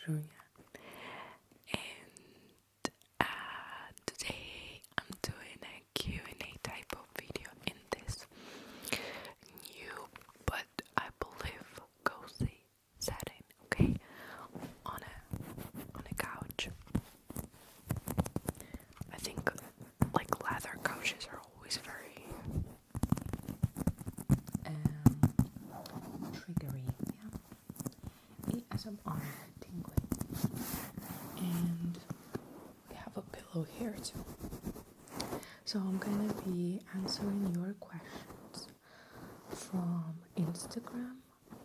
Julia. And today I'm doing a Q&A type of video in this new, but I believe cozy setting, okay? On a couch. I think like leather couches are always very triggery, yeah. ASMR tingling. And we have a pillow here too. So I'm gonna be answering your questions from Instagram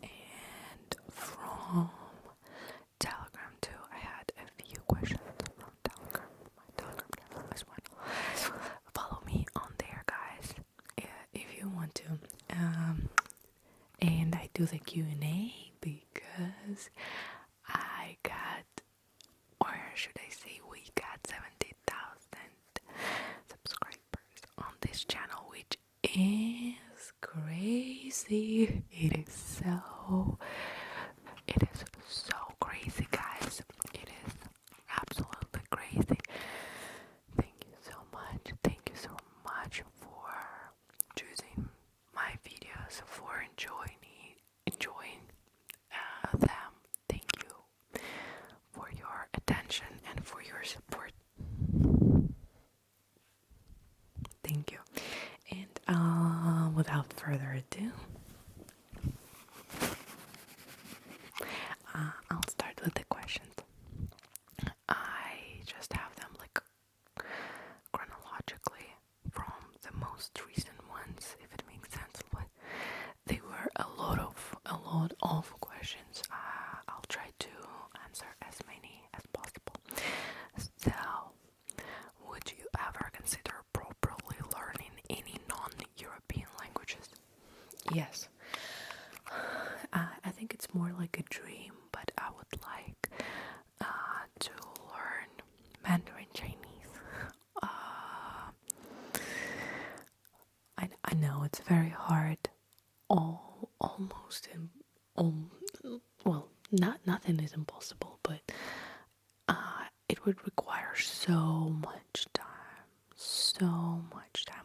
and from Telegram too. I had a few questions from Telegram, my Telegram channel as well. So follow me on there, guys, if you want to. And I do the Q&A because I got, or should I say we got 70,000 subscribers on this channel, which is crazy. It is so crazy, guys. It is absolutely crazy. Thank you so much. Thank you so much for choosing my videos, for enjoying them. Thank you for your attention and for your support. Thank you. And without further ado, I'll start with the questions. I just have them like chronologically from the most recent ones, if it makes sense. But they were a lot of questions. I'll try to answer as many as possible. So, would you ever consider properly learning any non-European languages? Yes. I think it's more like a dream, but I would like to learn Mandarin Chinese. I know it's very hard. Well, nothing is impossible, but it would require so much time.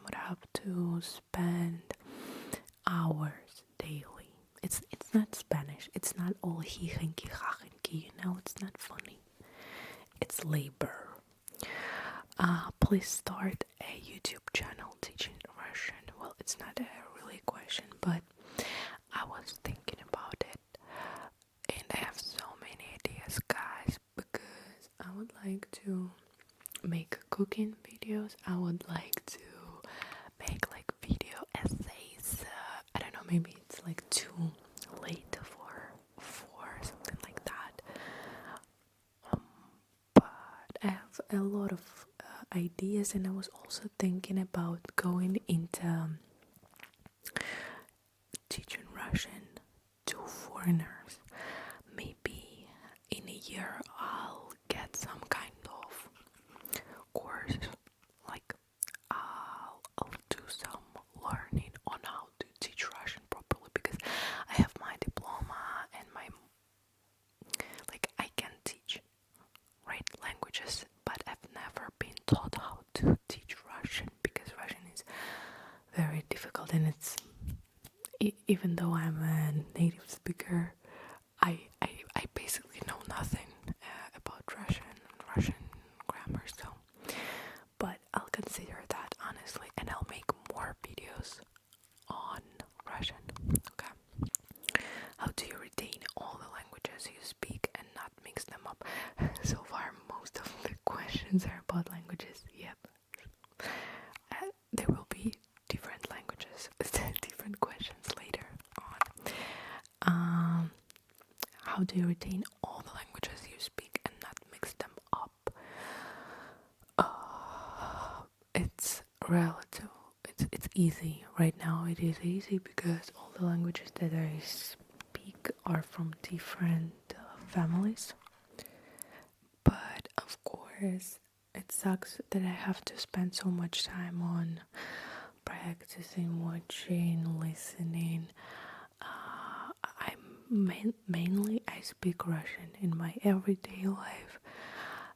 Would have to spend hours daily. It's not Spanish. It's not all hijenki jajenki, it's not funny. It's labor. Please start a YouTube channel teaching Russian. Well, it's not a really question, but I was thinking about it, and I have so many ideas, guys, because I would like to make cooking videos. I would like to make like video essays. I don't know, maybe it's like too late for something like that. But I have a lot of ideas, and I was also thinking about going into teaching Russian to foreigners. Maybe in a year I'll get some kind of course, like I'll do some learning on how to teach Russian properly, because I have my diploma and I can teach languages, but I've never been taught how to teach Russian, because Russian is very difficult, and it's even though I'm a native speaker, I basically know nothing about Russian grammar, so, but I'll consider that honestly, and I'll make more videos on Russian. Okay. How do you retain all the languages you speak and not mix them up? So far, most of the questions are about languages. Yep. There will be different languages, different questions later on. How do you retain all the languages you speak and not mix them up? It's relative. It's easy. Right now it is easy because all the languages that I speak are from different families. But of course, it sucks that I have to spend so much time on practicing, watching, listening. Mainly I speak Russian in my everyday life.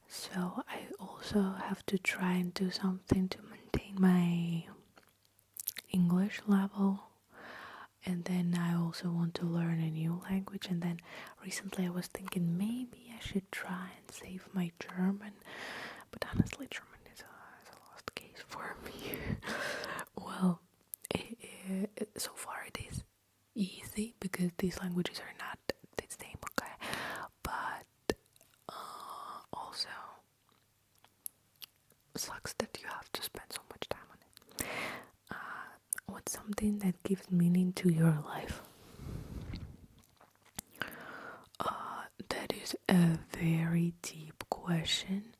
So I also have to try and do something to maintain my English level. And then I also want to learn a new language. And then recently I was thinking maybe I should try and save my German. But honestly, German is a lost case for me. Well, so far it is easy because these languages are not the same, okay? But also sucks that you have to spend so much time on it. What's something that gives meaning to your life? That is a very deep question,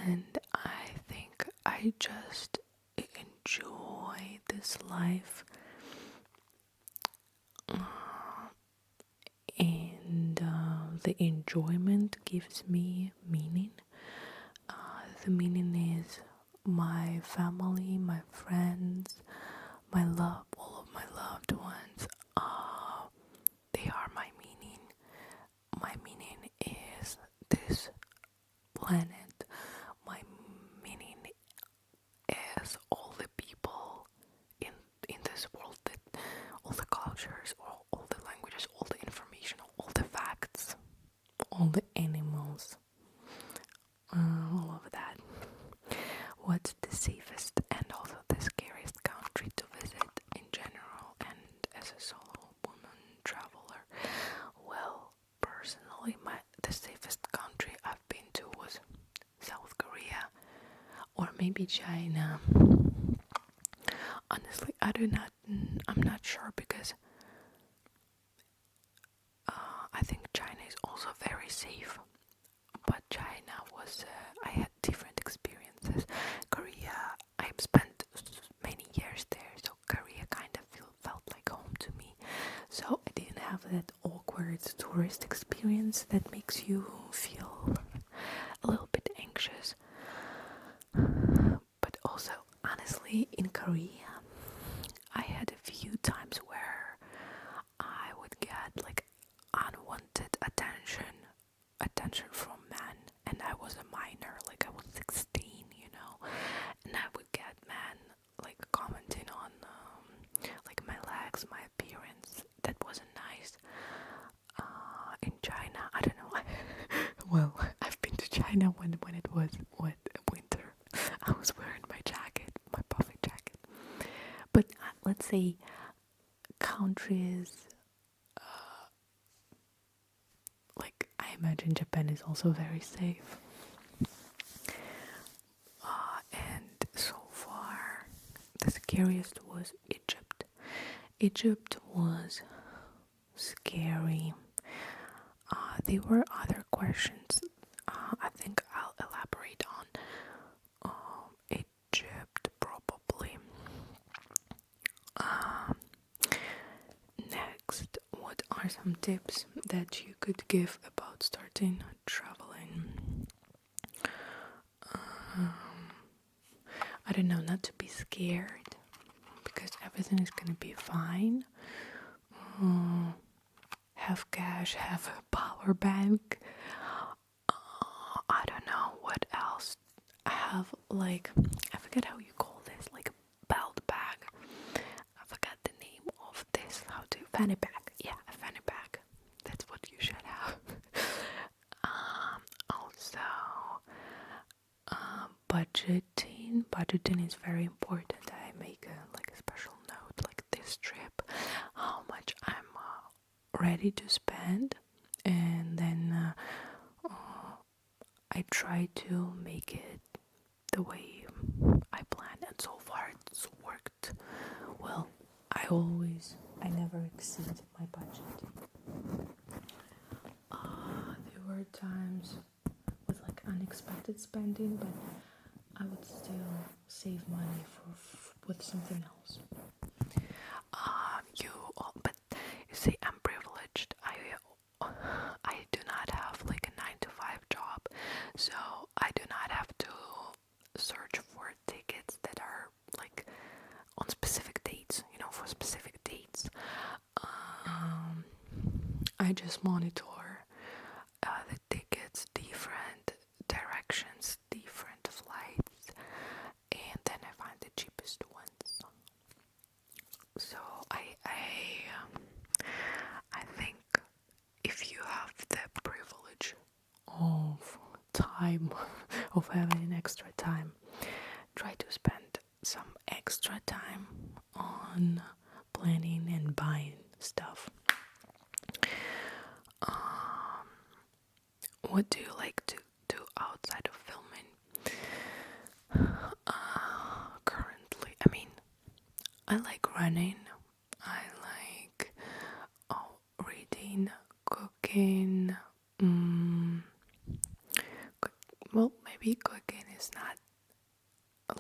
and I think I just enjoy this life, and the enjoyment gives me meaning. The meaning is my family, my friends, my love, all of my loved ones. They are my meaning. My meaning is this planet. My meaning is all the people in this world, that all the cultures, all the languages, all the information, all the facts, all the animals, all of that. What's the safest and also the scariest country to visit in general and as a solo woman traveler? Well, personally, the safest country I've been to was South Korea or maybe China. Honestly, I'm not sure because I think China is also very safe. But China was, I had different experiences. Korea, I've spent many years there, so Korea kind of felt like home to me. So I didn't have that awkward tourist experience that makes you feel a little bit anxious. But also, honestly, in Korea, I had a few times where I would get like unwanted attention from men, and I was a minor, like I was 16, and I would get men like commenting on like my legs, my appearance. That wasn't nice. In China, I don't know. Well, I've been to China when it was winter. I was wearing my jacket, my puffy jacket. But let's say countries like I imagine Japan is also very safe. And so far, the scariest was Egypt. Egypt was scary. There were other questions I think I'll elaborate on. Egypt, probably. Next, what are some tips that you could give about starting traveling? I don't know, not to be scared because everything is gonna be fine. Have cash, have a power bank. I don't know what else. Have like, I forget how you call this, like a belt bag. I forgot the name of this. Fanny pack. Yeah, a fanny pack. That's what you should have. Also, budgeting is very important. I make a special note, like this trip, how much I'm ready to spend, and then I try to make it the way I planned, and so far it's worked well. I never exceed my budget. There were times with like unexpected spending, but I would still save money with something else. But you see, I'm privileged. I do not have like a 9 to 5 job, so I do not have to search for tickets that are like on specific dates, for specific dates. I just monitor time of having extra time, try to spend some extra time on planning and buying stuff. What do you like to do outside of filming? Currently, I mean, I like running. I like reading, cooking. Well, maybe cooking is not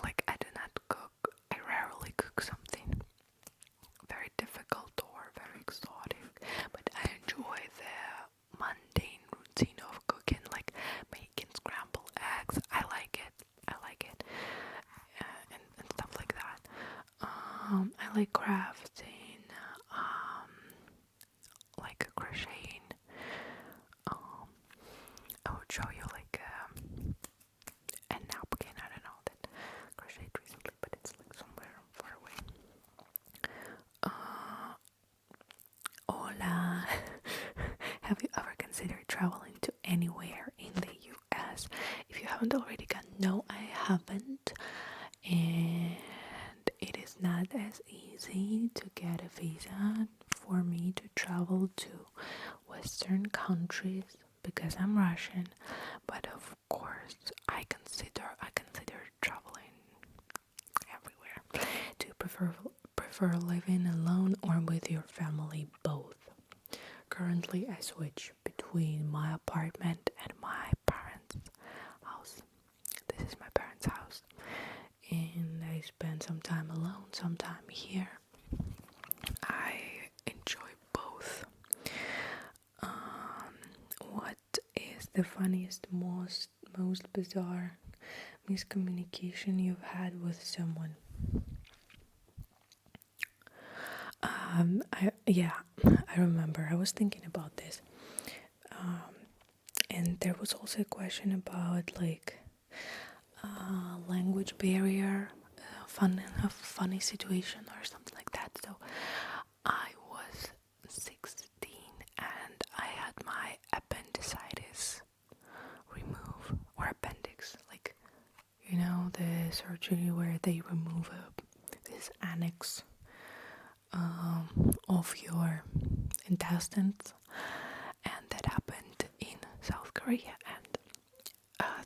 like I do not cook. I rarely cook something very difficult or very exotic, but I enjoy the mundane routine of cooking, like making scrambled eggs. I like it. I like it, and stuff like that. I like crafting, like crocheting. I would show you like a napkin. I don't know that crocheted recently, but it's like somewhere far away. Hola. Have you ever considered traveling to anywhere in the US? If you haven't already gone, no, I haven't. And it is not as easy to get a visa for me to travel to Western countries because I'm Russian. But of course, I consider traveling everywhere. Do you prefer living alone or with your family? Both. Currently, I switch between my apartment and my parents' house. This is my parents' house, and I spend some time alone, some time here. I enjoy both. What is the funniest, most bizarre miscommunication you've had with someone? I remember. I was thinking about this, and there was also a question about like language barrier, a funny situation or something like that. So I was 16 and I had my appendicitis removed, or appendix, like the surgery where they remove this annex of your intestines, and that happened in South Korea. And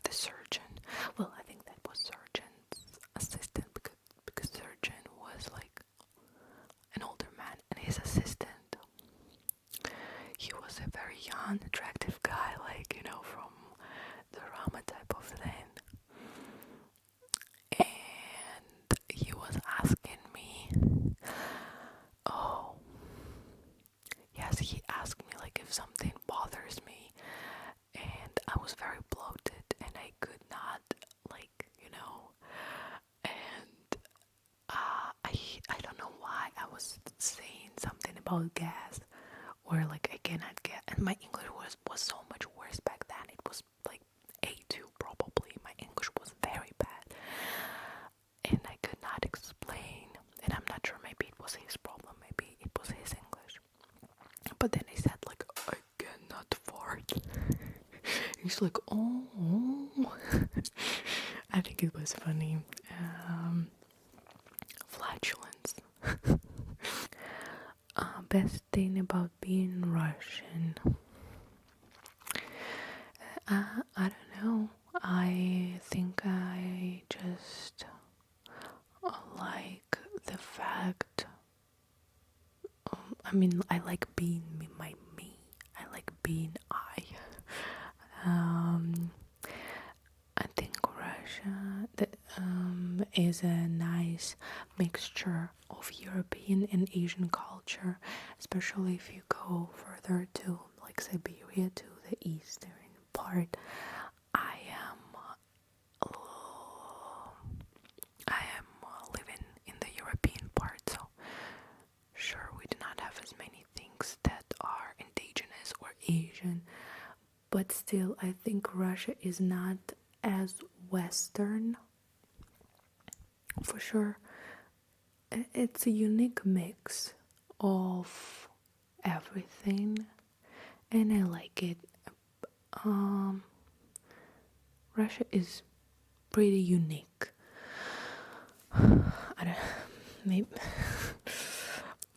the surgeon, well, I think that was surgeon's assistant, because surgeon was like an older man, and his assistant, he was a very young, attractive guy, like from the Rama type of thing. And he was asking me, oh, yes, he asked me like if something bothers me, and I was very bloated, and I could not, like, and I don't know why I was saying something about gas, or like I cannot get, and my English was so much worse back then. It was like A2 probably. My English was very bad, and I could not explain, and I'm not sure, maybe it was his problem, maybe it was his English. But then he said like, I cannot fart. He's like, oh. I think it was funny. Flatulence. Best thing about being Russian. I don't know. I think I just like the fact. I mean, I like being me. I like being I. I think Russia is a nice mixture of European and Asian culture, especially if you go further to like Siberia, to the eastern part. I am living in the European part, so sure, we do not have as many things that are indigenous or Asian, but still I think Russia is not as Western, for sure. It's a unique mix of everything, and I like it. Russia is pretty unique. I don't maybe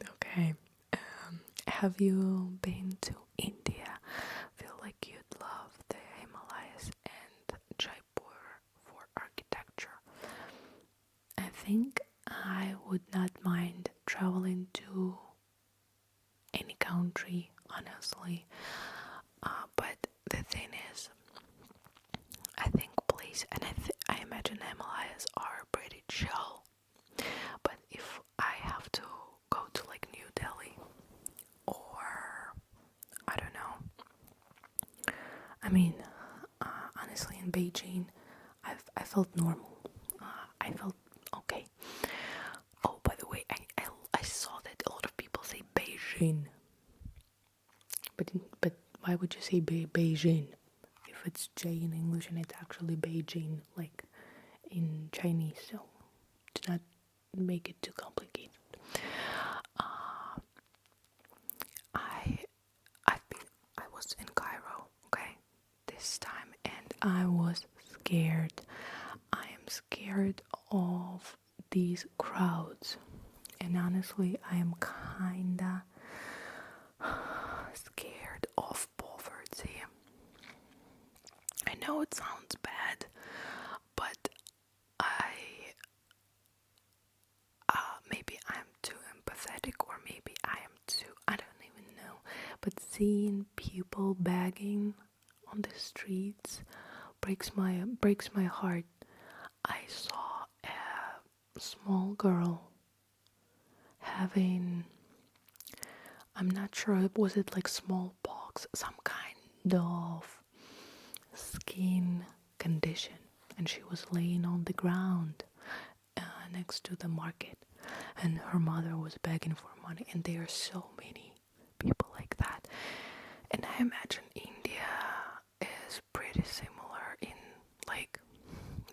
okay. Have you been to India? Feel like you'd love the Himalayas and Jaipur for architecture. I think I would not mind traveling to any country, honestly. But the thing is, I think I imagine the Himalayas are pretty chill. But if I have to go to like New Delhi or I don't know, I mean, honestly, in Beijing, I felt normal. I felt okay. Oh, by the way, I saw that a lot of people say Beijing, but why would you say Beijing if it's J in English and it's actually Beijing, like in Chinese? So to not make it too complicated. I I was in Cairo, okay, this time, and I was scared. I am scared of these crowds, and honestly, I am kinda scared of poverty. I know it sounds bad, but I maybe I'm too empathetic, or maybe I don't even know. But seeing people begging on the streets breaks my heart. I saw a small girl having, I'm not sure, was it like smallpox, some kind of skin condition, and she was laying on the ground next to the market, and her mother was begging for money, and there are so many people like that. And I imagine India is pretty similar in, like,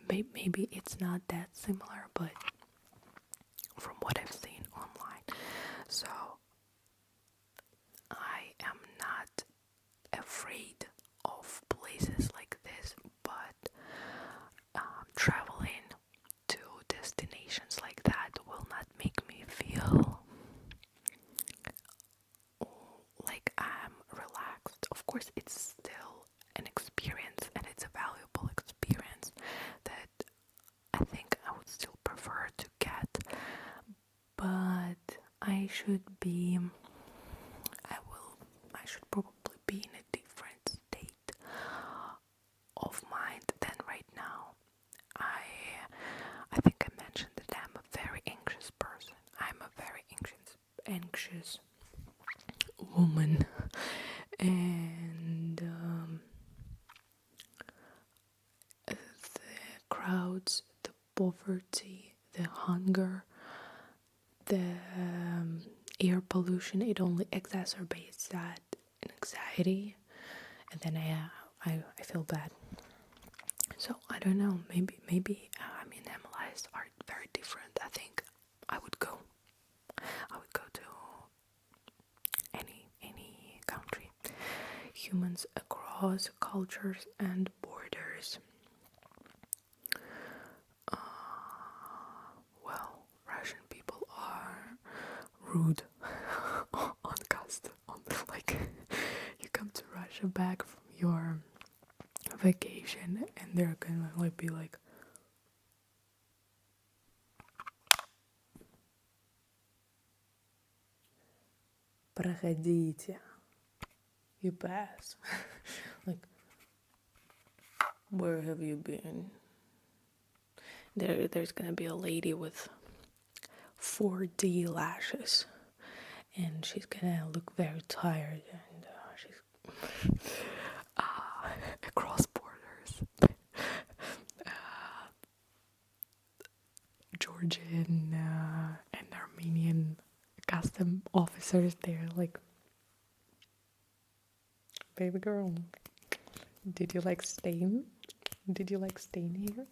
maybe it's not that similar, but from what I've seen online. So I am not afraid of places like this, but traveling to destinations like that will not make me feel like I'm relaxed. Of course, it's still an experience, and it's a valuable experience that I think I would still prefer to get, but I should probably be in a different state of mind than right now. I think I mentioned that I'm a very anxious person. I'm a very anxious woman, and the crowds, the poverty, the hunger, the air pollution, it only exacerbates that anxiety, and then I feel bad. So I don't know, maybe Himalayas are very different. I think I would go to any country. Humans across cultures and borders. Well, Russian people are rude on custom. Like, you come to Russia back from your vacation, and they're gonna like be like, "Проходите, you pass." Like, where have you been? There's gonna be a lady with 4D lashes, and she's gonna look very tired, and she's across borders. Georgian and Armenian custom officers, they're like, "Baby girl, did you like staying? Did you like staying here?"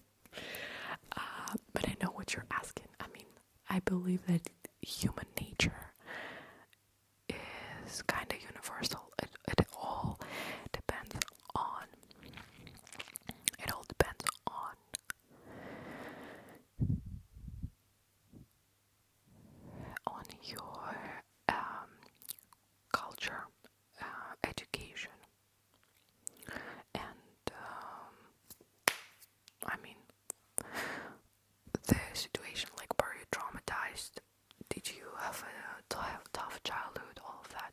But I know what you're asking. I mean, I believe that human nature is kind of universal. It all depends childhood, all of that.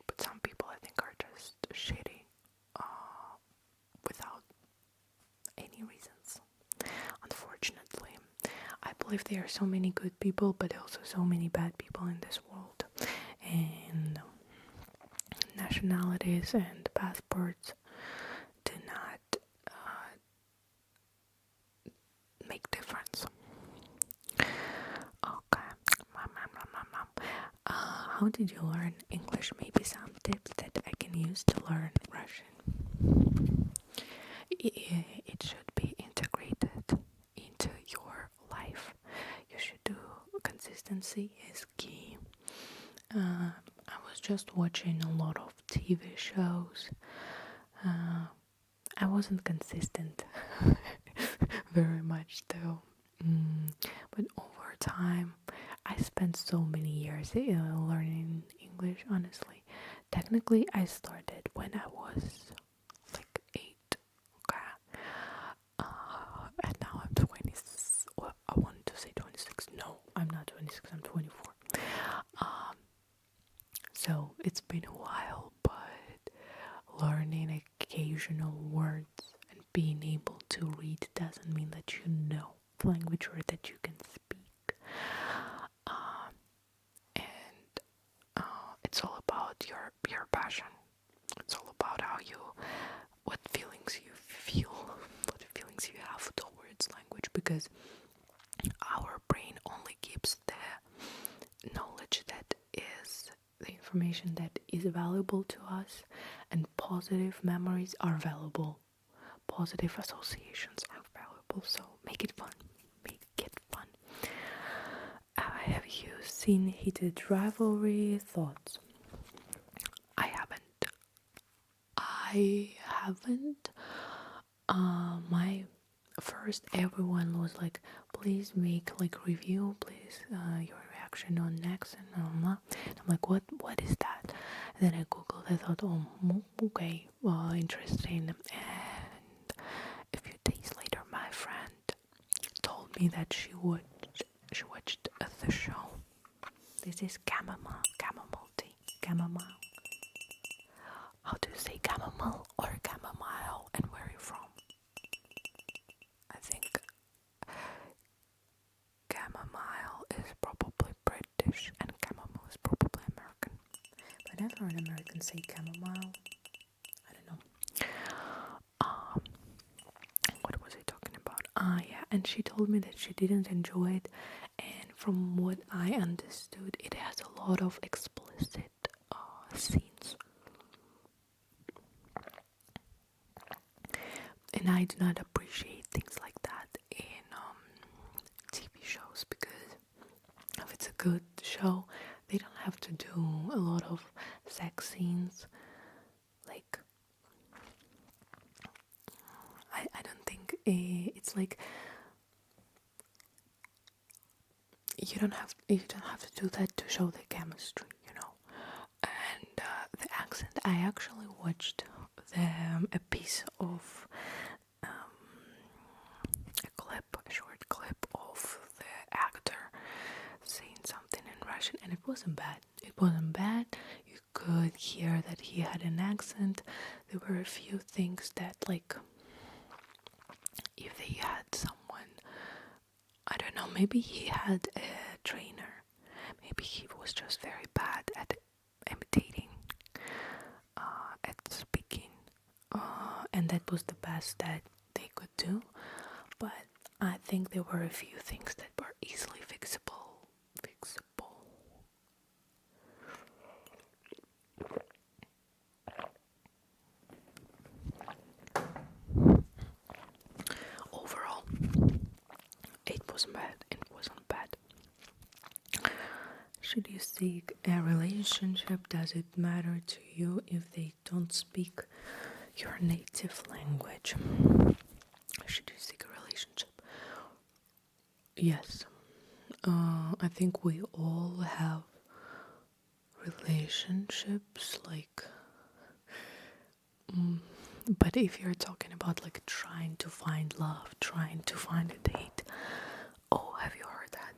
But some people, I think, are just shitty without any reasons. Unfortunately, I believe there are so many good people, but also so many bad people in this world. And nationalities and passports do not make difference. Okay. How did you learn English? Maybe some tips that I can use to learn Russian. It should be integrated into your life. You should do consistency is key. I was just watching a lot of TV shows. I wasn't consistent very much though. But over time, I spent so many years learning English, honestly. Technically, I started when I was like 8. Okay. And now I'm 20. Well, I wanted to say 26. No, I'm not 26. I'm 24. So it's been a while, but learning occasional words and being able to read doesn't mean that you know the language or that you can speak. And it's all about your passion. It's all about what feelings you feel, what feelings you have towards language, because our brain only keeps the knowledge that is the information that is valuable to us, and positive memories are valuable. Positive associations are valuable, so make it fun. Make it fun. Have you seen Heated Rivalry? Thoughts? I haven't. My first, everyone was like, please make like review, please your reaction on next, and I'm like, what is that? And then I googled. I thought, oh, okay, well, interesting. And a few days later, my friend told me that she watched the show. This is chamomile tea. Chamomile. How do you say chamomile or chamomile, and where are you from? I think chamomile is probably British and chamomile is probably American. But I've heard Americans say chamomile. I don't know. What was I talking about? Yeah, and she told me that she didn't enjoy it, and from what I understood, it has a lot of explicit scenes. And I do not appreciate things like that in TV shows, because if it's a good show, they don't have to do a lot of sex scenes. Like, I don't think it's like you don't have to do that to show the chemistry, you know. And the accent, I actually watched a piece of a short clip of the actor saying something in Russian, and it wasn't bad. It wasn't bad. You could hear that he had an accent. There were a few things that, like, if they had someone, I don't know, maybe he had a trainer. Maybe he was just very bad at imitating, at speaking, and that was the best that they could do. But I think there were a few things that were easily fixable. Overall, it wasn't bad. Should you seek a relationship? Does it matter to you if they don't speak your native language? Should you seek a relationship? Yes. I think we all have relationships, like, but if you're talking about like trying to find love, trying to find a date, oh, have you heard that?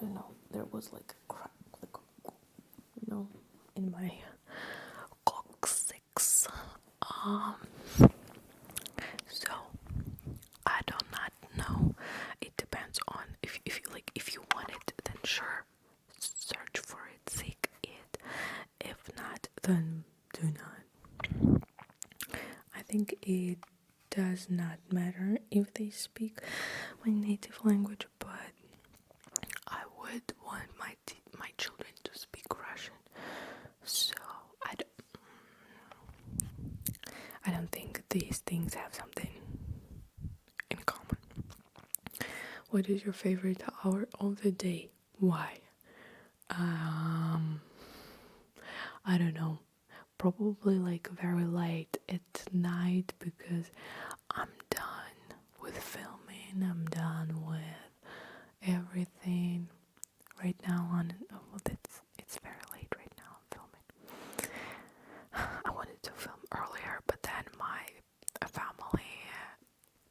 don't know, there was like a crack, like, in my coccyx. Um, so I do not know. It depends on if you like. If you want it, then sure, search for it, seek it. If not, then do not. I think it does not matter if they speak my native language, but I would want my children to speak Russian. So I don't think these things have something in common. What is your favorite hour of the day? Why? Um, I don't know. Probably like very late at night because I'm done with filming. I'm done with everything right now. It's very late right now. I'm filming. I wanted to film earlier, but then my family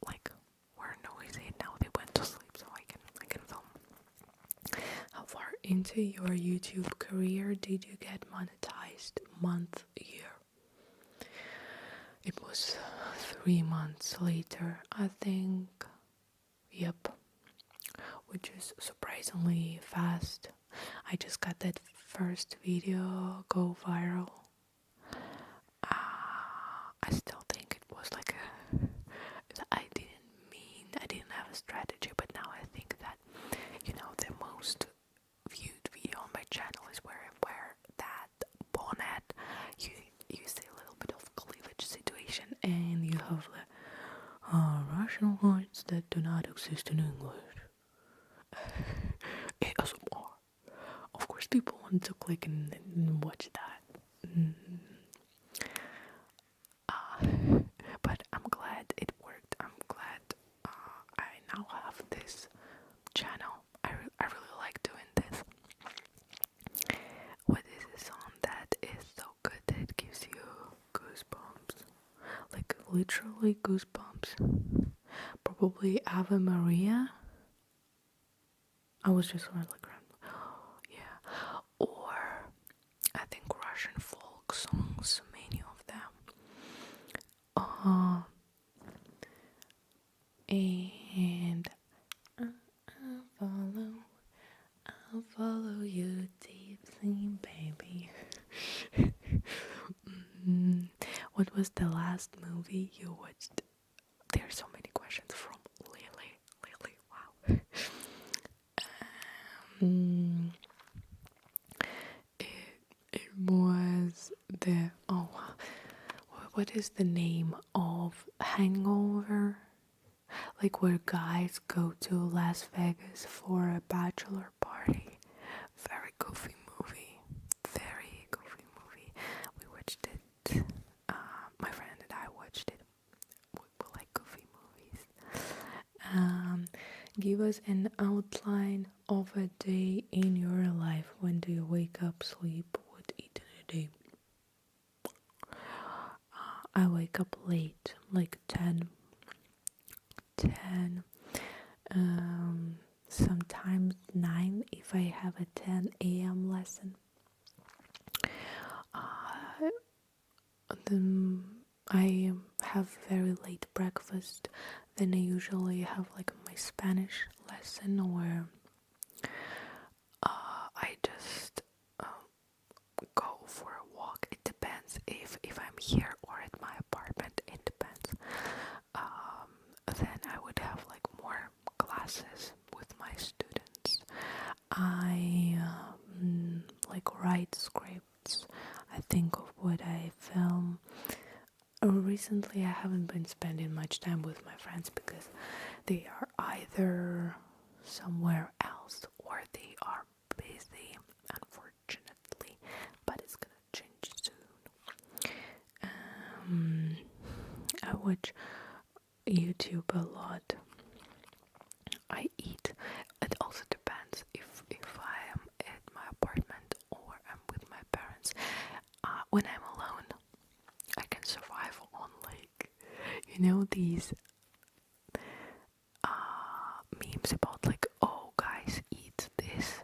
like were noisy. Now they went to sleep, so I can film. How far into your YouTube career did you get monetized? Month, year? It was 3 months later, I think. Yep, which is surprisingly fast. I just got that first video go viral. I still think it was like I didn't have a strategy, but now I think that, the most viewed video on my channel is where I wear that bonnet. You see a little bit of cleavage situation, and you have the Russian words that do not exist in English. ASMR. Of course, people want to click and watch that. But I'm glad it worked. I'm glad I now have this channel. I really like doing this. What is a song that is so good that it gives you goosebumps? Like literally goosebumps. Probably Ave Maria. I was just like, yeah. Or I think Russian folk songs, many of them. And I'll follow you deeply, baby. What was the last movie you watched? There are so many questions from Lily. Wow. It was what is the name of Hangover? Like where guys go to Las Vegas for a bachelor party. Very goofy movie. Very goofy movie. We watched it. My friend and I watched it. We like goofy movies. Give us an outline of a day in your life. When do you wake up, sleep, what eat in a day? I wake up late, like 10. Sometimes 9 if I have a 10 a.m. lesson. Then I have very late breakfast. Then I usually have like my Spanish lesson, where I just go for a walk. It depends if I'm here or at my apartment. It depends. Then I would have like more classes with my students. I like write scripts. I think of what I film. Recently, I haven't been spending much time with my friends because they are either somewhere else or they are busy, unfortunately. But it's gonna change soon. I watch YouTube a lot. I eat. It also depends if I am at my apartment or I'm with my parents. When I'm alone, I can survive on like, these memes about like, oh guys, eat this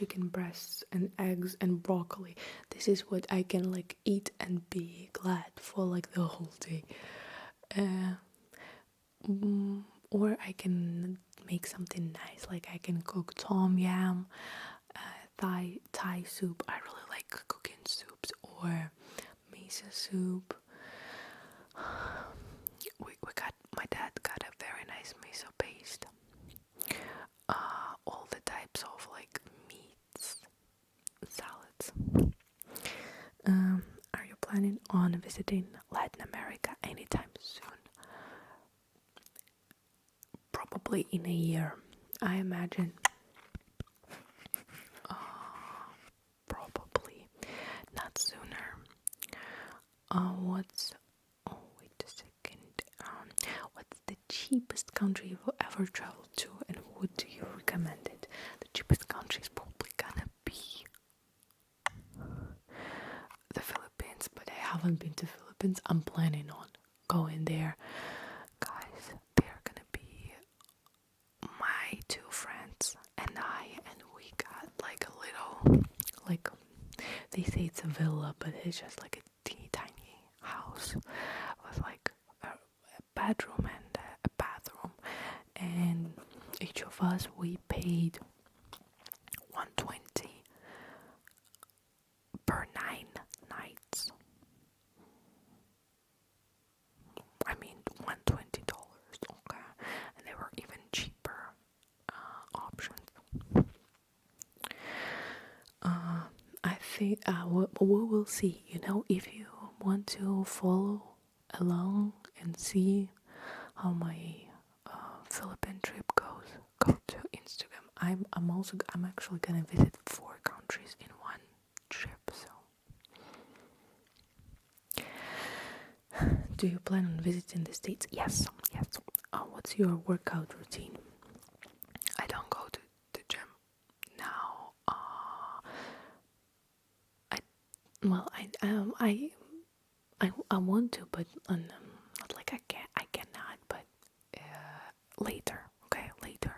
chicken breasts and eggs and broccoli. This is what I can like eat and be glad for like the whole day. Uh, or I can make something nice, like I can cook tom yam, Thai soup. I really like cooking soups, or miso soup. My dad got a very nice miso paste. All the types of like meats, salads. Are you planning on visiting Latin America anytime soon? Probably in a year, I imagine. Probably not sooner. Wait a second. What's the cheapest country you've ever traveled to, and would do you recommend it? The cheapest country is probably gonna be the Philippines, but I haven't been to Philippines. I'm planning on going there. Guys, they're gonna be my two friends and I, and we got like a little, like, they say it's a villa, but it's just like a teeny tiny house with like a bedroom and a bathroom, and each of us, we paid 120 per 9 nights. I mean $120, okay, and there were even cheaper options. I think we will see. You know, if you want to follow along and see how my Philippine trip goes, go to Instagram. I'm actually gonna visit 4 countries in one trip. So, do you plan on visiting the States? Yes. What's your workout routine? I don't go to the gym now. I want to, but not like I cannot. But later, okay, later.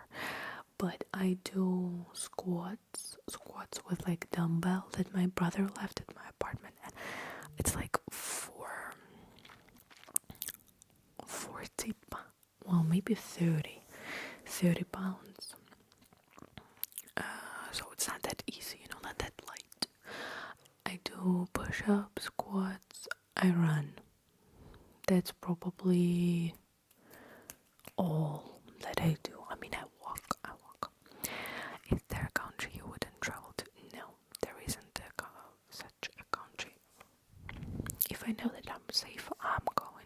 But I do squats with like dumbbell that my brother left at my apartment, and it's like 40, well, maybe 30 pounds. So it's not that easy, not that light. I do push-ups, squats, I run. That's probably all that I do. I mean, I walk. Is there a country you wouldn't travel to? No, there isn't such a country. If I know that I'm safe, I'm going.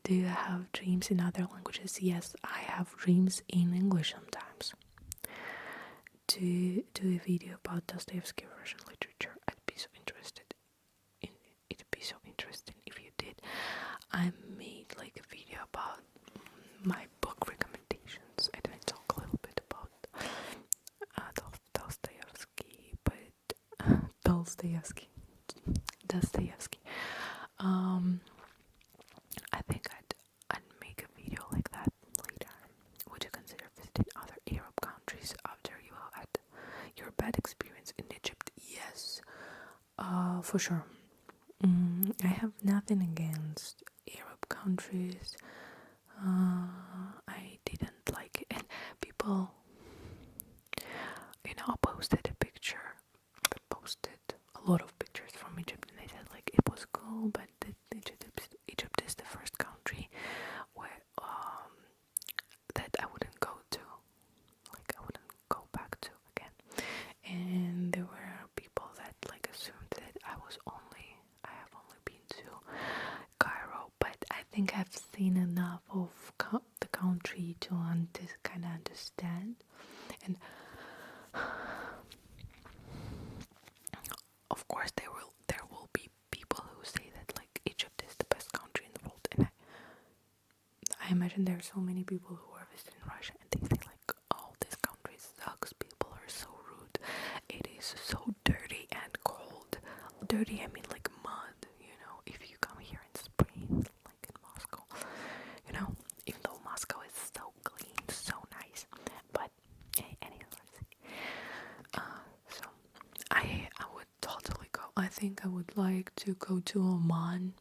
Do you have dreams in other languages? Yes, I have dreams in English sometimes. To do a video about Dostoevsky Russian literature. I'd be so interested in it'd be so interesting if you did. I made like a video about my book recommendations. I didn't talk a little bit about Dostoevsky, but Dostoevsky. I think I'd make a video like that later. Would you consider visiting other Arab countries after you had your bad experience in Egypt? Yes, for sure. I have nothing against Arab countries. I didn't like it, and people, posted a lot of pictures from Egypt, and they said like it was cool, but Egypt is the first country where that I wouldn't go to, like I wouldn't go back to again. And there were people that like assumed that I have only been to Cairo, but I think I've seen enough of the country to kind of understand. And of course there will be people who say that like Egypt is the best country in the world, and I imagine there are so many people who are visiting Russia and they say like, oh, this country sucks, people are so rude, it is so dirty and cold. Dirty, I mean like mud, if you come here in spring, like in Moscow, even though Moscow is so clean, so nice. But anyways, think I would like to go to Oman.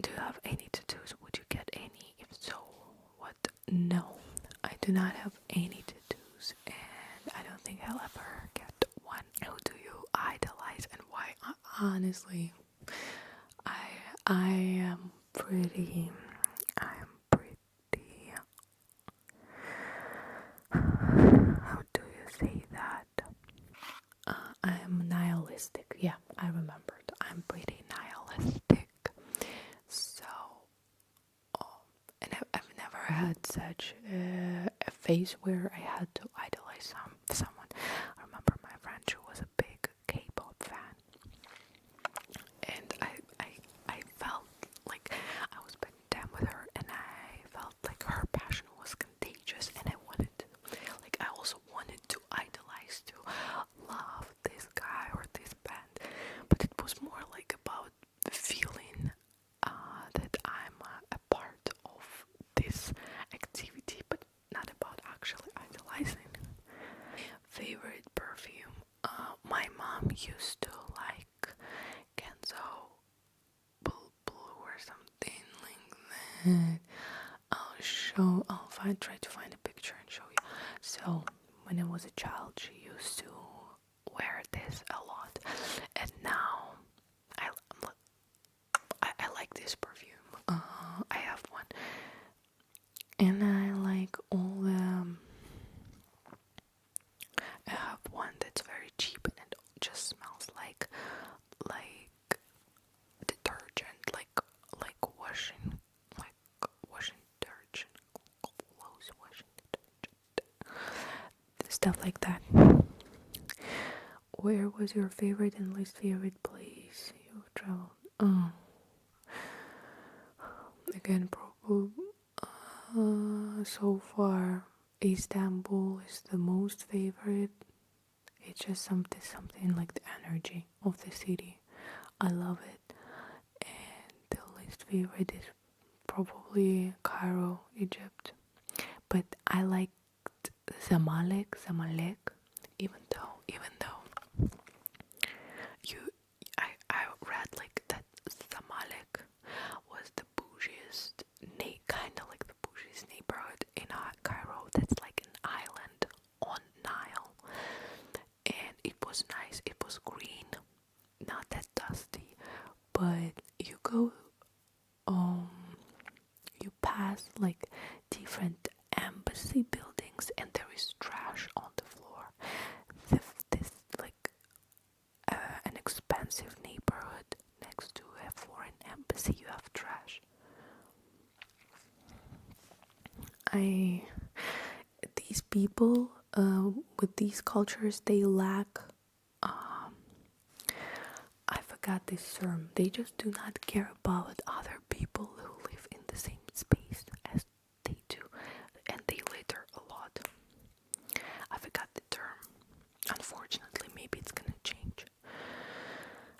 Do you have any tattoos? Would you get any? If so, what? No, I do not have any tattoos, and I don't think I'll ever get one. Who do you idolize and why? Honestly, I I am pretty. I'm pretty. How do you say that? I'm nihilistic. Yeah, I remembered. I'm pretty nihilistic. So, and I've never had such a phase where I had to idolize someone. I remember my friend who was a big K-pop fan, and I felt like I was spending time with her, and I felt like her passion was contagious, and I also wanted to idolize, to love this guy or this band, but it was more like about feeling that I'm a part of this activity, but not about actually idolizing. Favorite perfume? My mom used to like Kenzo Blue or something like that. Try to find a picture and show you. So, when I was a child, she used to wear this a lot, and now I, I like this perfume. I have one, and I like all the. I have one that's very cheap, and it just smells like detergent, like washing, like washing detergent, clothes washing detergent, stuff like that. Where was your favorite and least favorite place you've traveled? Oh, again, probably so far, Istanbul is the most favorite. It's just something like the energy of the city. I love it. And the least favorite is probably Cairo, Egypt. But I liked Zamalek, even though you, I read like that Zamalek was the bougiest, kind of like the bougiest neighborhood in Cairo. That's like an island on Nile, and it was nice. It was green, not that dusty, but um, you pass like different embassy buildings, and there is trash on the floor. This like an expensive neighborhood next to a foreign embassy, you have trash. These people with these cultures, they lack. I forgot this term. They just do not care about other people who live in the same space as they do, and they litter a lot. I forgot the term. Unfortunately, maybe it's gonna change.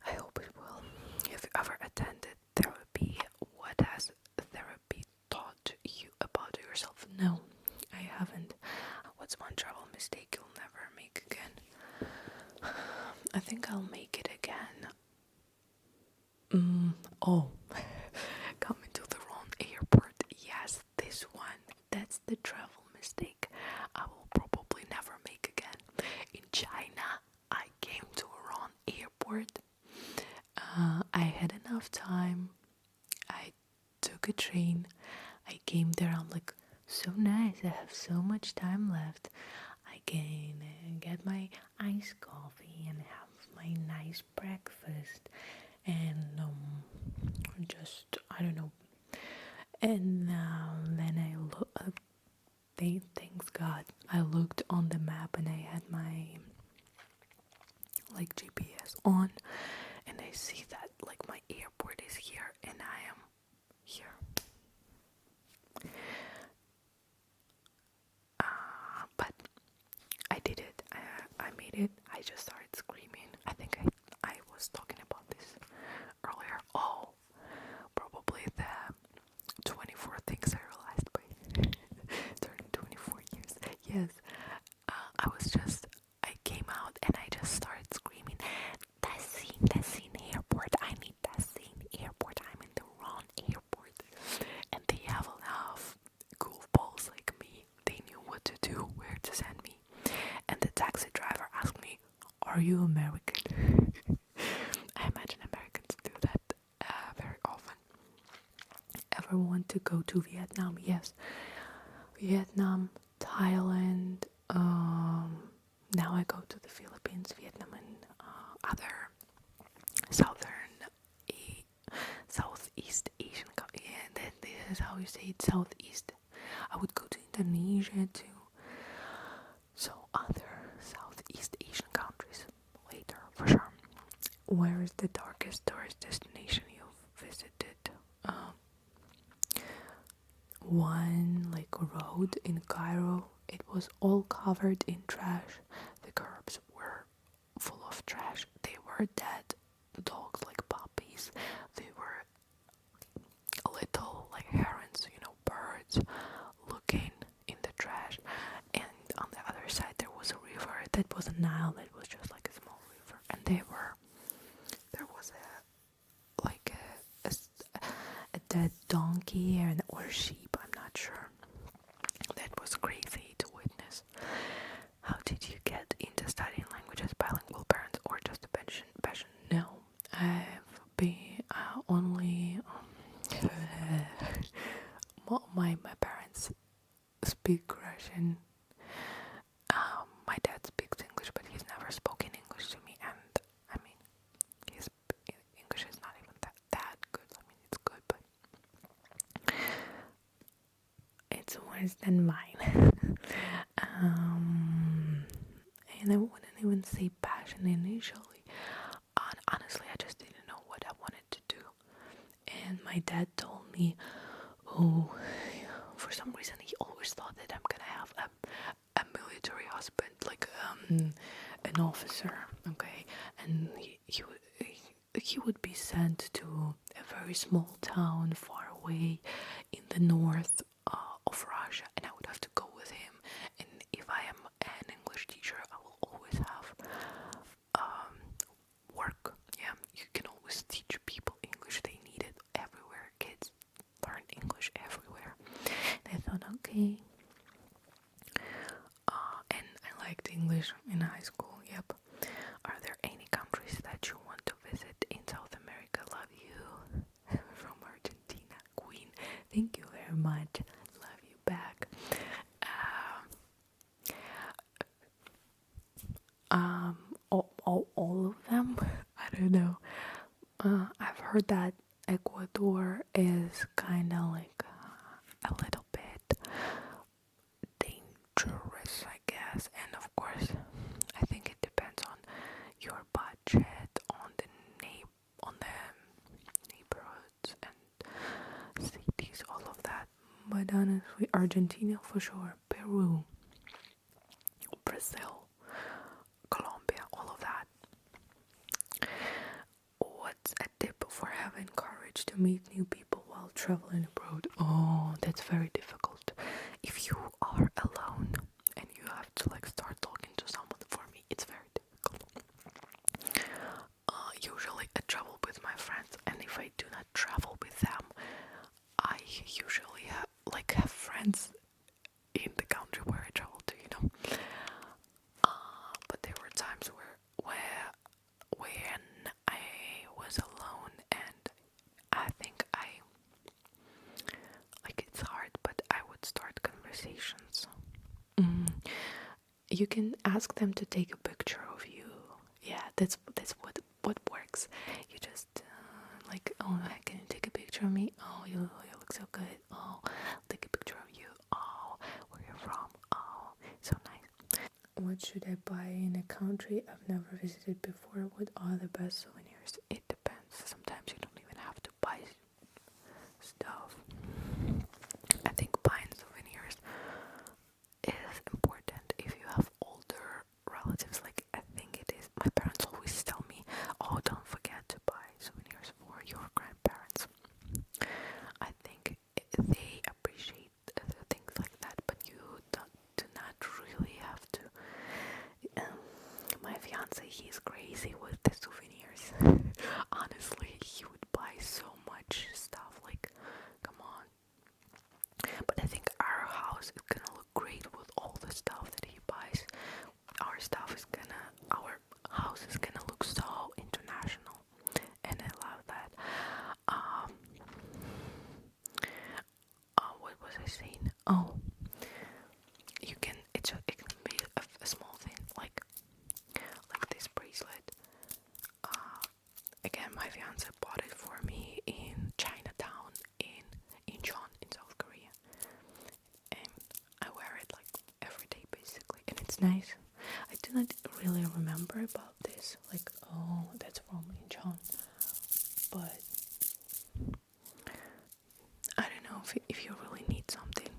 I hope it will. Have you ever attended therapy? What has therapy taught you about yourself? No, I haven't. What's one travel mistake you'll never make again? I think I'll make it again. Coming to the wrong airport. Yes, this one. That's the travel mistake I will probably never make again. In China, I came to a wrong airport. I had enough time. I took a train. I came there. I'm like, so nice. I have so much time left. I can get my iced coffee and have my nice breakfast, and just I don't know. And then I look. Thanks God, I looked on the map and I had my like GPS on, and I see that like my airport is here and I am here. But I did it. I made it. I just started screaming. I think I was talking about this earlier. Oh, probably the 24 things I realized by turning 24 years. Yes, I came out and I just started screaming, "That's are you American? I imagine Americans do that very often. Ever want to go to Vietnam? Yes. Vietnam, Thailand. Now I go to the Philippines, Vietnam, and other southern, Southeast Asian. Yeah, this is how you say it. Southeast. I would go to Indonesia too. So other Southeast Asian countries later for sure. Where is the darkest tourist destination you've visited? One like road in Cairo. It was all covered in trash. The curbs were full of trash. They were dead dogs, like puppies. They were little like herons, birds looking in the trash. And on the other side there was a river that was a Nile, that was just like a small river. And there was a dead donkey or sheep, I'm not sure. That was crazy to witness. How did you get into studying languages? Bilingual parents or just a passion? No, I've been only my parents speak Russian. My dad speaks English, but he's never spoken English to me, and I mean, his English is not even that good. I mean, it's good, but it's worse than mine. And I wouldn't even say passion initially. Honestly, I just didn't know what I wanted to do. And my dad told me, oh, for some reason he always thought that I'm gonna have a military husband, like an officer, okay? And he would be sent to a very small town far away in the north of Russia, and I would have to go with him. And if I am an English teacher, I will always have work. Yeah, you can always teach people English. They need it everywhere. Kids learn English everywhere. And I thought, okay. And I liked English in high school. Yep. Are there any countries that you want to visit in South America? Love you. From Argentina, Queen. Thank you very much. Love you back. All of them. I don't know. I've heard that Ecuador is kind of like a little bit dangerous, I guess. And of course, I think it depends on your budget, on the neighborhoods and cities, all of that. But honestly, Argentina for sure, Peru, Brazil, Colombia, all of that. What's a tip for having courage to meet new people while traveling abroad? Oh, that's very difficult. If you are alone and you have to start talking to someone, for me it's very difficult. Usually I travel with my friends, and if I do not travel with them, I usually have friends in the country where I travel to, but there were times when I was alone, and I think it's hard, but I would start conversations. You can ask them to take a picture of you. Yeah, that's what works. You just oh, can you take a picture of me? Oh, you look so good. Oh, take a picture of you. Oh, where you're from. Oh, so nice. What should I buy in a country I've never visited before? What are the best souvenirs? It depends. Sometimes you don't even have to buy stuff. I think buying souvenirs is important if you have older relatives. I think it is. My parents always tell me, oh, don't forget to buy souvenirs for your grandparents. I think they appreciate things like that, but you do not really have to. My fiance, he's crazy with the souvenirs. Honestly, he would buy so much stuff. Come on. But I think our house is gonna look great with all the stuff that he buys. Our house Oh, you can. It can be a small thing like this bracelet. Again, my fiance bought it for me in Chinatown in Incheon in South Korea, and I wear it like every day basically, and it's nice. I do not really remember about this, like, oh, that's from Incheon, but I don't know if you really need something.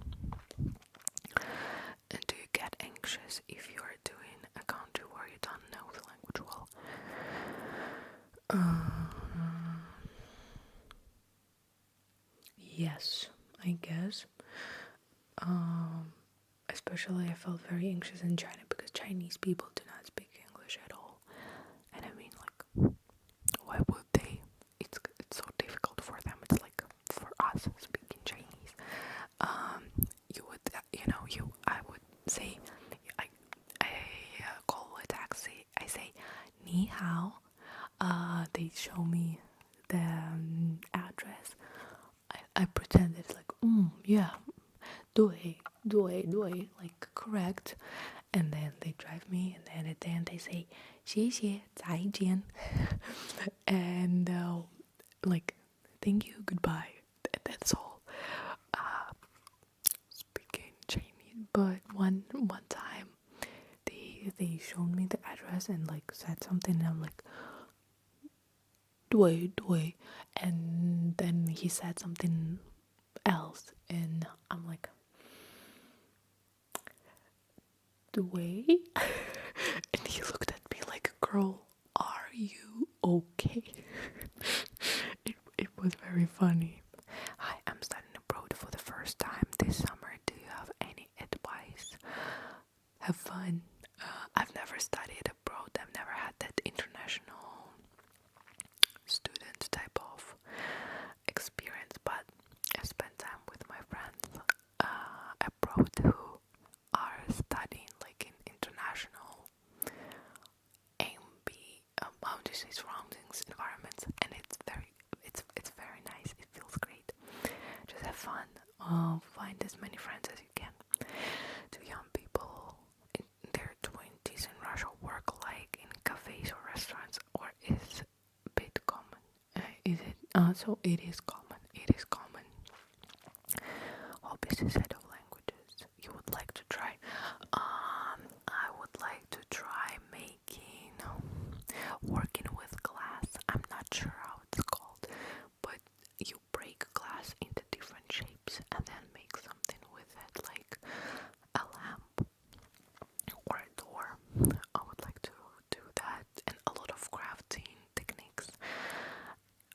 And do you get anxious if you are doing a country where you don't know the language well? Yes, I guess. Especially I felt very anxious in China because Chinese people do not speak English at all. And I mean, like, why would they? It's so difficult for them. It's like for us speaking Chinese. You would, I would say, I call a taxi. I say, 你好. They show me the address. I pretend it's like, yeah, 对, like correct. And then they drive me, and then at the end they say, 谢谢再见. And like, thank you, goodbye. That's all. Speaking Chinese, but one time they showed me the address and like said something, and I'm like, 对, and then he said something else, and I'm like, 对. And he looked at me like, girl, are you okay? It was very funny. Hi, I'm studying abroad for the first time this summer. Do you have any advice? Have fun. I've never studied abroad. I've never had that international student type of experience, but I spent time with my friends abroad who are studying like in international AMB, how do you say, surroundings, environments, and it's very nice. It feels great. Just have fun. Find as many friends as you can. Do young people in their 20s in Russia work like in cafes or restaurants, or is a bit common? Is it? So it is common. It is common. Hobbies instead of languages you would like to try. I would like to try working with glass. I'm not sure how it's called, but you break glass into different shapes and then make something with it, like a lamp or a door. I would like to do that, and a lot of crafting techniques.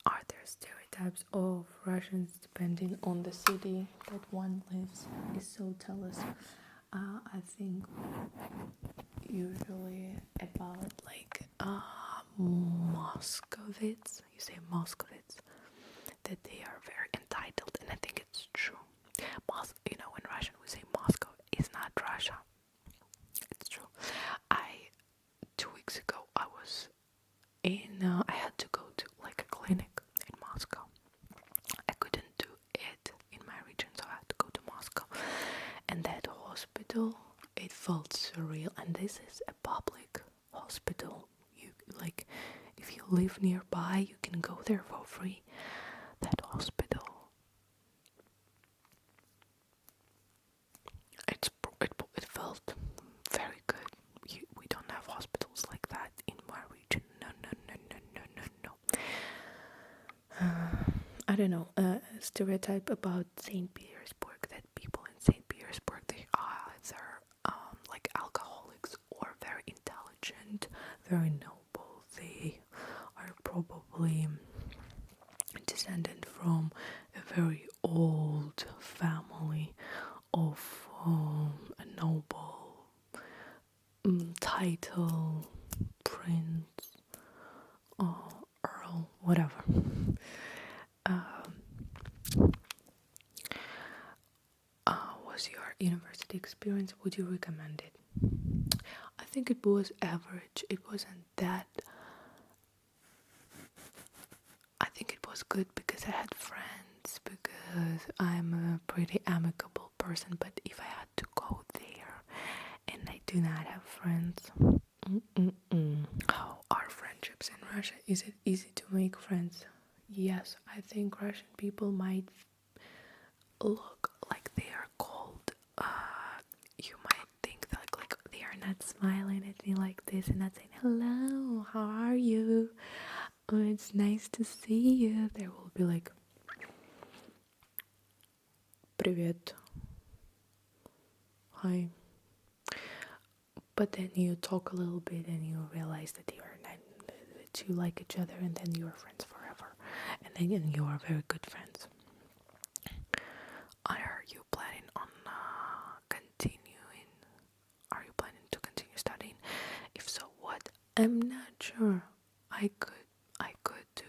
Are there stereotypes of Russians depending on the city that one lives? If so, tell us. I think usually about like Moscovits, you say Moscovits, that they are very entitled, and I think it's true. In Russian we say Moscow is not Russia. It's true. 2 weeks ago I was I had to go to like a clinic in Moscow. I couldn't do it in my region, so I had to go to Moscow. And that hospital, it felt surreal. And this is a public hospital. You like, if you live nearby, you can go there for free. That hospital, it felt very good. We don't have hospitals like that in my region. No. I don't know, stereotype about St. Petersburg, that people in St. Petersburg, they are either like alcoholics or very intelligent, very noble. They are probably descended from a very old family of a noble title, prince, earl, whatever. Was your university experience? Would you recommend it? I think it was average. It wasn't that. I think it was good because I had friends, because I'm a pretty amicable person, but if I had to go there and I do not have friends, how are friendships in Russia? Is it easy to make friends? Yes, I think Russian people might look like they are cold. You might think that like they are not smiling at me like this and not saying hello, how are you? Oh, it's nice to see you. They will be like, Привет, hi. But then you talk a little bit and you realize that you are not, that you like each other, and then you are friends forever, and then you are very good friends. Are you planning on continuing? Are you planning to continue studying? If so, what? I'm not sure. I could do.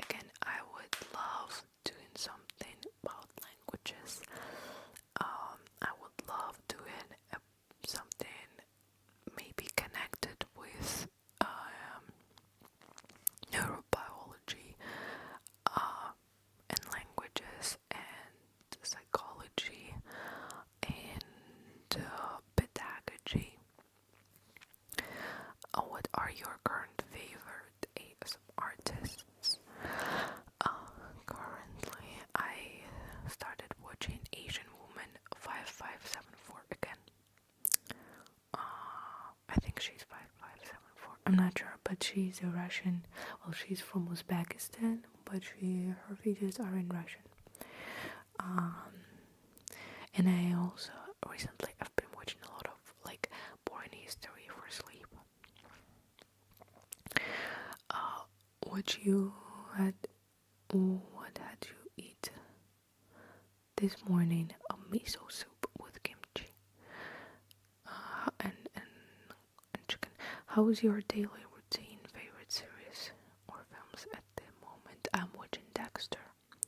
Again, I would love doing something about languages. I would love doing something maybe connected with neurobiology and languages and psychology and pedagogy. What are your current favorite ASM artists? Currently, I started watching Asian Woman 5574 again. I think she's 5574. I'm not sure, but she's a Russian. Well, she's from Uzbekistan, but her videos are in Russian. And I also recently I've been watching a lot of like boring history for sleep. What had you eat this morning? A miso soup with kimchi and chicken. How is your daily routine? Favorite series or films at the moment? I'm watching Dexter.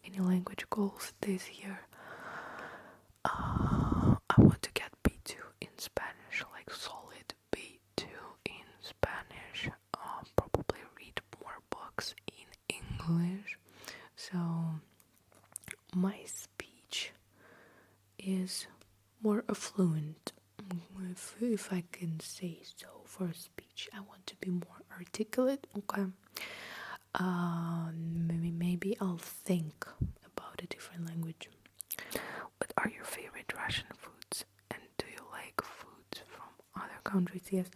Any language goals this year? I want to get B2 in Spanish, like solid B2 in Spanish. Probably read more books in English. So my speech is more affluent, if I can say so. For speech, I want to be more articulate. Okay. Maybe I'll think about a different language. What are your favorite Russian foods? And do you like foods from other countries? Yes.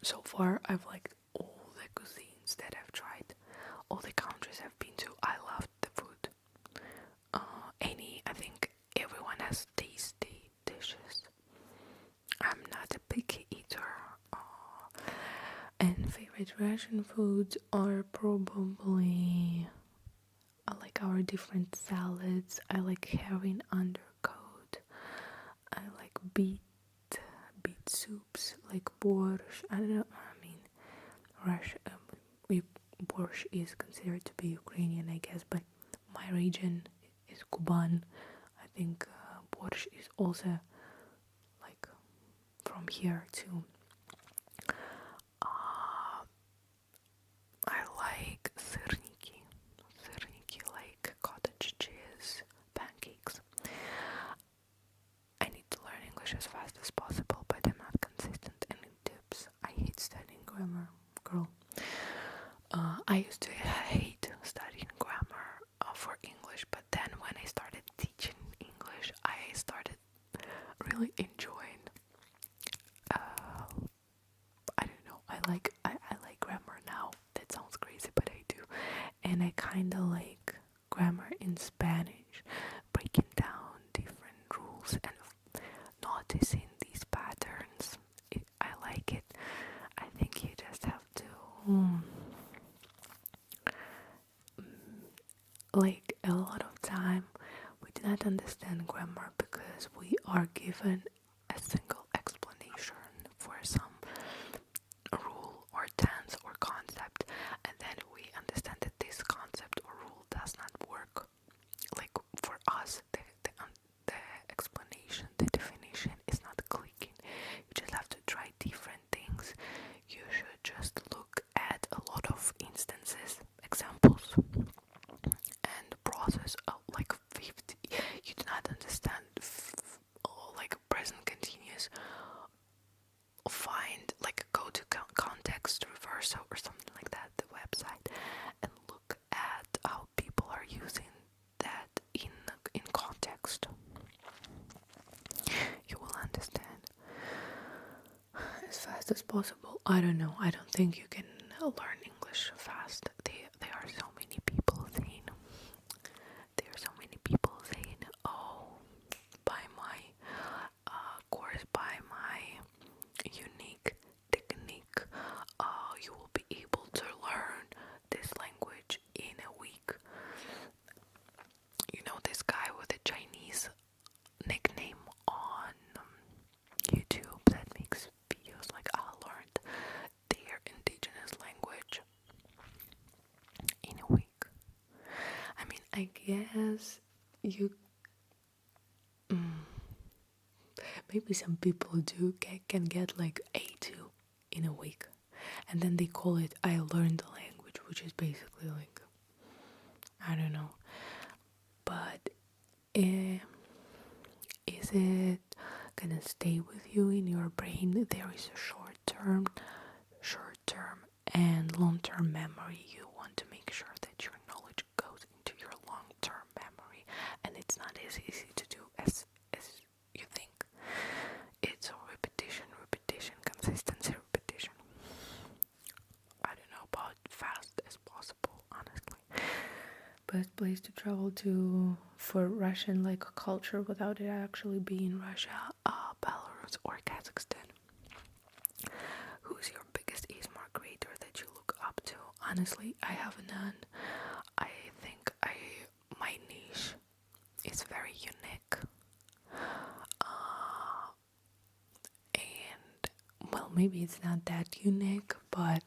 So far, I've liked all the cuisines that I've tried. All the countries I've been to, I loved the food. I think everyone has tasty dishes. I'm not a picky eater. And favorite Russian foods are probably I like our different salads. I like herring undercoat. I like beet soups, like borscht. I don't know. I mean, Russia. Borscht is considered to be Ukrainian, I guess, but my region is Kuban. I think borscht is also like from here too. I like syrniki, like cottage cheese pancakes. I need to learn English as fast as possible, but I'm not consistent. Any tips? I hate studying grammar, girl. I used to hate studying grammar for English, but then when I started teaching English, I started really enjoying. I don't know. I like grammar now. That sounds crazy, but I do, and I kind of like grammar in Spanish, breaking down different rules and noticing these patterns. I like it. I think you just have to like a lot of time we do not understand grammar because we are given a single explanation for some rule or tense or concept, and then we understand that this concept or rule does not work. Like for us, the explanation, the definition is not clicking. You just have to try different things. You should just look at a lot of instances, examples, and process like possible. I don't know. I don't think you can learn English fast. There are so many people saying. There are so many people saying, "Oh, buy my course, buy my unique technique. You will be able to learn this language in a week." You know, this guy with a Chinese nickname on YouTube that makes videos like, "I learned their indigenous language in a week." I mean, I guess you maybe some people can get like A2 in a week, and then they call it "I learned the language," which is basically like, I don't know. But is it gonna stay with you in your brain? There is a short term, and long term memory. You want to make sure that your knowledge goes into your long term memory, and it's not as easy to do as you think. It's a repetition, consistency, repetition. I don't know about fast as possible, honestly. Best place to travel to for Russian like culture without it actually being Russia, Belarus or Kazakhstan. Who's your biggest ASMR creator that you look up to? Honestly, I have none. I think my niche is very unique. And well, maybe it's not that unique, but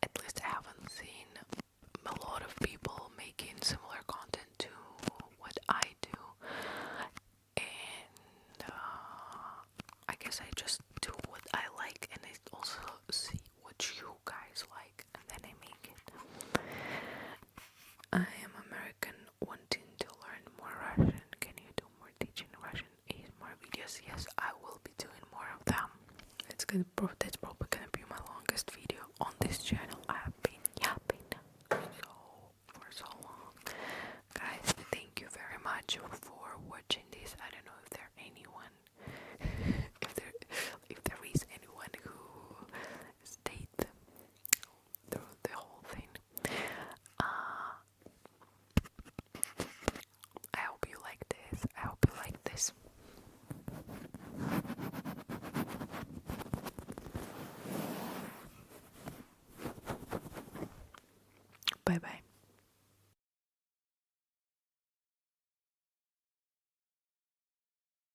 at least I haven't seen a lot of people making similar content to what I do, and I guess I just do what I like, and I also see what you guys like, and then I make it. I am American, wanting to learn more Russian. Can you do more teaching Russian ASMR videos? Yes, I will be doing more of them. That's probably gonna be my longest video on this